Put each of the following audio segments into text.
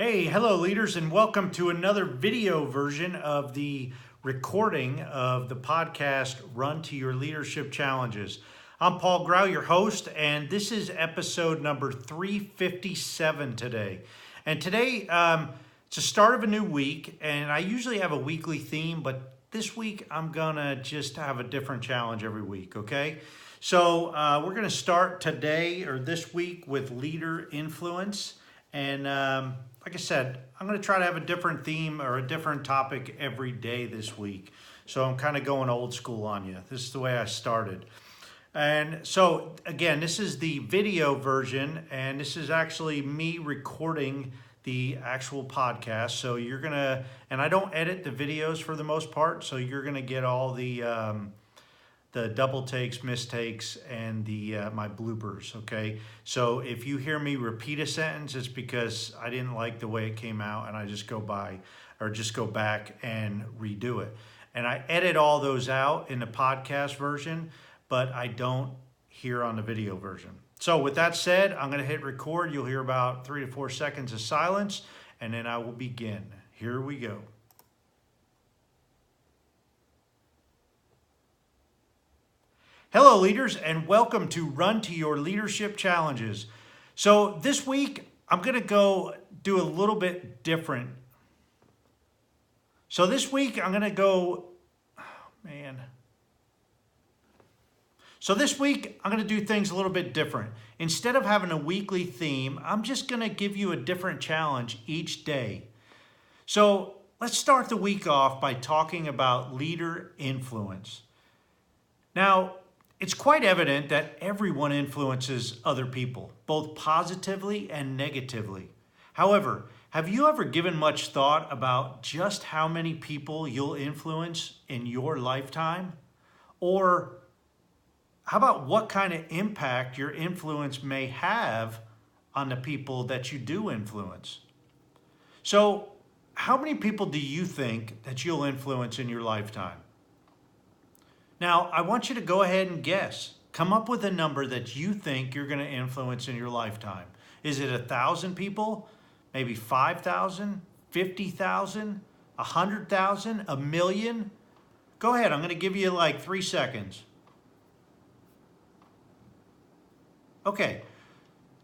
Hey, hello leaders, and welcome to another video version of the recording of the podcast Run to Your Leadership Challenges. I'm Paul Grau, your host, and this is episode number 357 today. And today, it's the start of a new week, and I usually have a weekly theme, but this week I'm gonna just have a different challenge every week, okay? So we're gonna start today or this week with leader influence. And like I said, I'm going to try to have a different theme or a different topic every day this week. So I'm kind of going old school on you. This is the way I started. And so again, this is the video version, and this is actually me recording the actual podcast. So you're going to, and I don't edit the videos for the most part, so you're going to get all the double takes, mistakes, and my bloopers, okay? So if you hear me repeat a sentence, it's because I didn't like the way it came out and I just go back and redo it. And I edit all those out in the podcast version, but I don't here on the video version. So with that said, I'm gonna hit record. You'll hear about 3 to 4 seconds of silence, and then I will begin. Here we go. Hello leaders, and welcome to Run to Your Leadership Challenges. So this week, I'm gonna go do a little bit different. So this week, I'm gonna do things a little bit different. Instead of having a weekly theme, I'm just gonna give you a different challenge each day. So let's start the week off by talking about leader influence. Now, it's quite evident that everyone influences other people, both positively and negatively. However, have you ever given much thought about just how many people you'll influence in your lifetime? Or how about what kind of impact your influence may have on the people that you do influence? So, how many people do you think that you'll influence in your lifetime? Now, I want you to go ahead and guess. Come up with a number that you think you're going to influence in your lifetime. Is it 1,000 people? Maybe 5,000? 50,000? 100,000? A million? Go ahead. I'm going to give you like 3 seconds. Okay.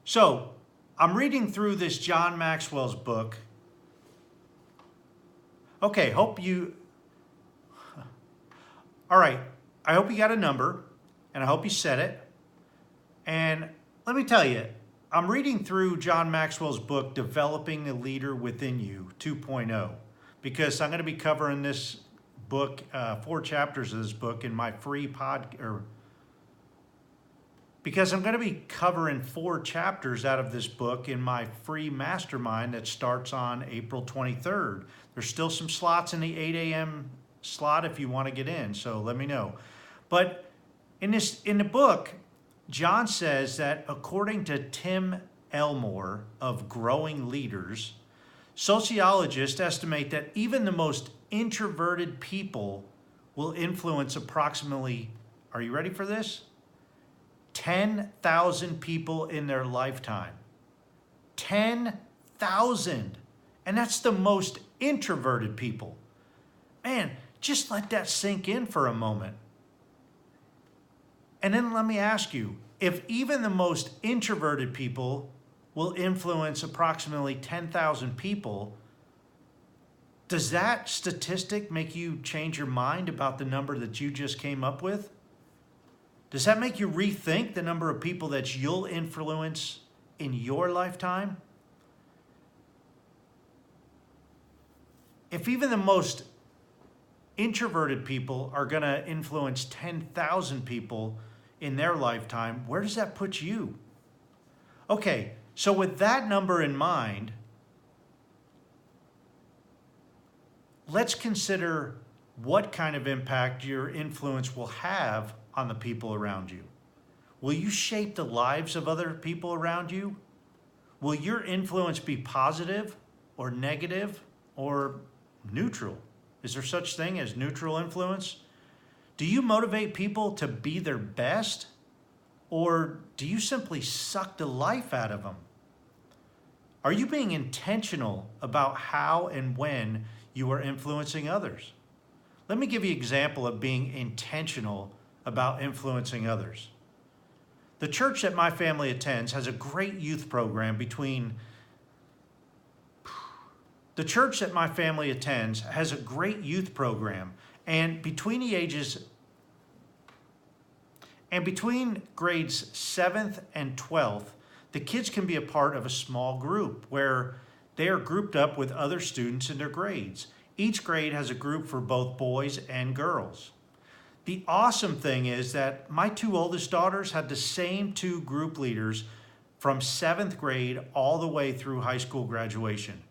So, I'm reading through this John Maxwell's book. Okay, all right. I hope you got a number, and I hope you said it. And let me tell you, I'm reading through John Maxwell's book, Developing the Leader Within You 2.0, because I'm going to be covering this book, 4 chapters of this book in my free because I'm going to be covering 4 chapters out of this book in my free mastermind that starts on April 23rd. There's still some slots in the 8 a.m. slot if you want to get in, so let me know. But in the book, John says that according to Tim Elmore of Growing Leaders, sociologists estimate that even the most introverted people will influence approximately, are you ready for this? 10,000 people in their lifetime. 10,000. And that's the most introverted people. Man, just let that sink in for a moment. And then let me ask you, if even the most introverted people will influence approximately 10,000 people, does that statistic make you change your mind about the number that you just came up with? Does that make you rethink the number of people that you'll influence in your lifetime? If even the most introverted people are going to influence 10,000 people in their lifetime, where does that put you? Okay, so with that number in mind, let's consider what kind of impact your influence will have on the people around you. Will you shape the lives of other people around you? Will your influence be positive or negative or neutral? Is there such thing as neutral influence? Do you motivate people to be their best, or do you simply suck the life out of them? Are you being intentional about how and when you are influencing others? Let me give you an example of being intentional about influencing others. The church that my family attends has a great youth program The church that my family attends has a great youth program, and between grades 7th and 12th, the kids can be a part of a small group where they are grouped up with other students in their grades. Each grade has a group for both boys and girls. The awesome thing is that my two oldest daughters had the same two group leaders from 7th grade all the way through high school graduation.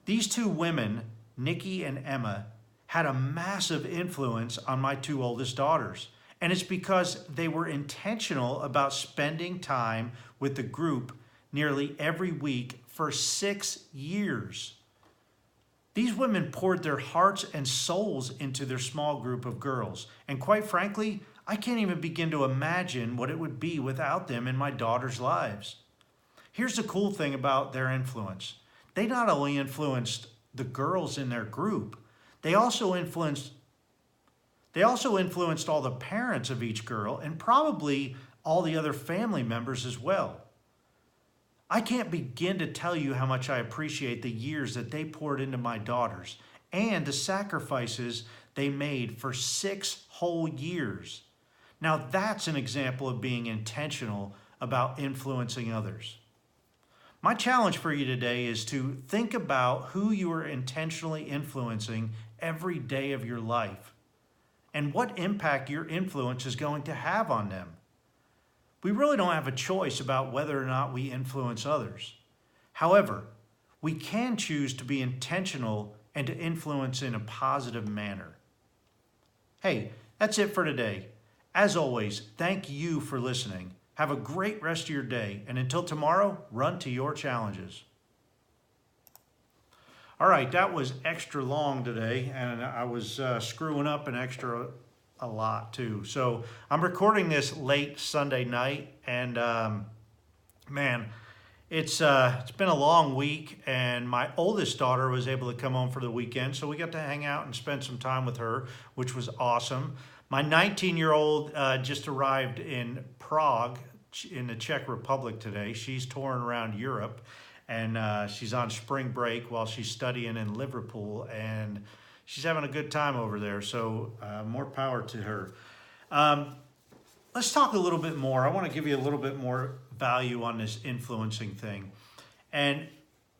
These two women, Nikki and Emma, had a massive influence on my two oldest daughters. And it's because they were intentional about spending time with the group nearly every week for 6 years. These women poured their hearts and souls into their small group of girls. And quite frankly, I can't even begin to imagine what it would be without them in my daughters' lives. Here's the cool thing about their influence. They not only influenced the girls in their group, they also influenced all the parents of each girl and probably all the other family members as well. I can't begin to tell you how much I appreciate the years that they poured into my daughters and the sacrifices they made for 6 whole years. Now that's an example of being intentional about influencing others. My challenge for you today is to think about who you are intentionally influencing every day of your life and what impact your influence is going to have on them. We really don't have a choice about whether or not we influence others. However, we can choose to be intentional and to influence in a positive manner. Hey, that's it for today. As always, thank you for listening. Have a great rest of your day, and until tomorrow, run to your challenges. All right, that was extra long today, and I was screwing up a lot too. So I'm recording this late Sunday night, and man, it's been a long week, and my oldest daughter was able to come home for the weekend, so we got to hang out and spend some time with her, which was awesome. My 19-year-old just arrived in Prague in the Czech Republic today. She's touring around Europe, and she's on spring break while she's studying in Liverpool, and she's having a good time over there, so more power to her. Let's talk a little bit more. I want to give you a little bit more value on this influencing thing. And,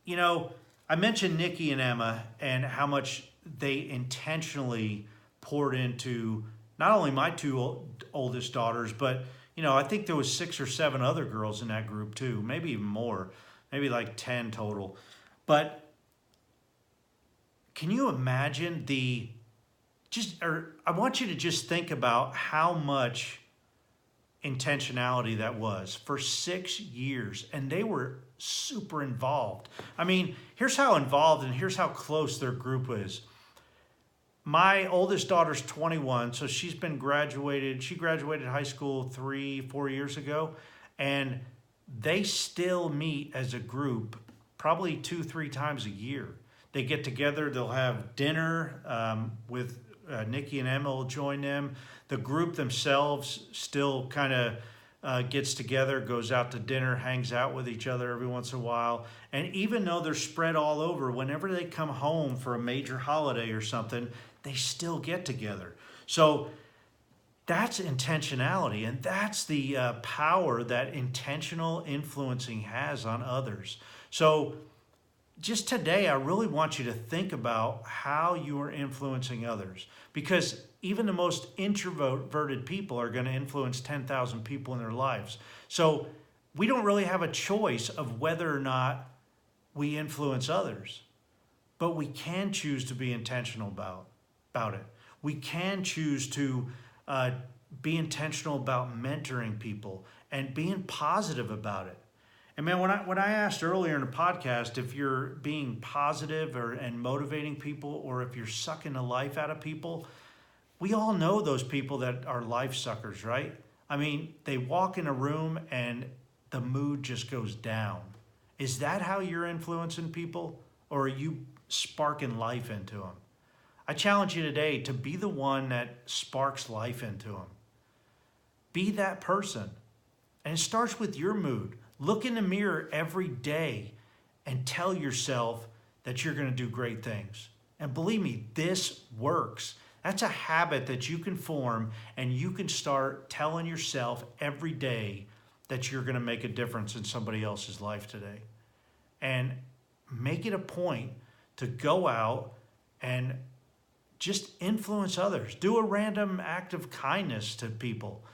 you know, I mentioned Nikki and Emma and how much they intentionally poured into not only my two oldest daughters, but, you know, I think there was 6 or 7 other girls in that group too, maybe even more, maybe like 10 total. But can you imagine I want you to just think about how much intentionality that was for 6 years, and they were super involved. I mean, here's how involved and here's how close their group is. My oldest daughter's 21, so she graduated high school 3-4 years ago, and they still meet as a group probably 2-3 times a year. They get together, they'll have dinner with Nikki and Emma will join them. The group themselves still kind of gets together, goes out to dinner, hangs out with each other every once in a while. And even though they're spread all over, whenever they come home for a major holiday or something, they still get together. So that's intentionality, and that's the power that intentional influencing has on others. So just today, I really want you to think about how you are influencing others, because even the most introverted people are going to influence 10,000 people in their lives. So we don't really have a choice of whether or not we influence others, but we can choose to be intentional about it. We can choose to be intentional about mentoring people and being positive about it. And man, when I asked earlier in the podcast if you're being positive and motivating people, or if you're sucking the life out of people, we all know those people that are life suckers, right? I mean, they walk in a room and the mood just goes down. Is that how you're influencing people, or are you sparking life into them? I challenge you today to be the one that sparks life into them. Be that person. And it starts with your mood. Look in the mirror every day and tell yourself that you're going to do great things. And believe me, this works. That's a habit that you can form, and you can start telling yourself every day that you're going to make a difference in somebody else's life today. And make it a point to go out and just influence others. Do a random act of kindness to people.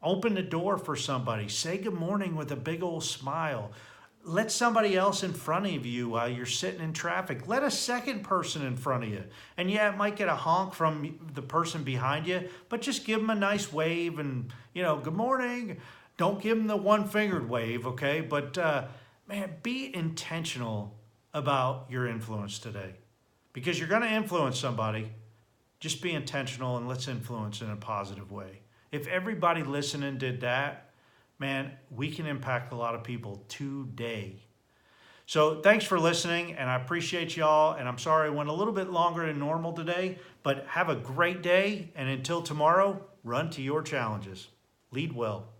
Open the door for somebody. Say good morning with a big old smile. Let somebody else in front of you while you're sitting in traffic. Let a second person in front of you. And yeah, it might get a honk from the person behind you, but just give them a nice wave and, good morning. Don't give them the one-fingered wave, okay? But man, be intentional about your influence today. Because you're going to influence somebody. Just be intentional and let's influence in a positive way. If everybody listening did that, man, we can impact a lot of people today. So thanks for listening, and I appreciate y'all. And I'm sorry I went a little bit longer than normal today, but have a great day. And until tomorrow, run to your challenges. Lead well.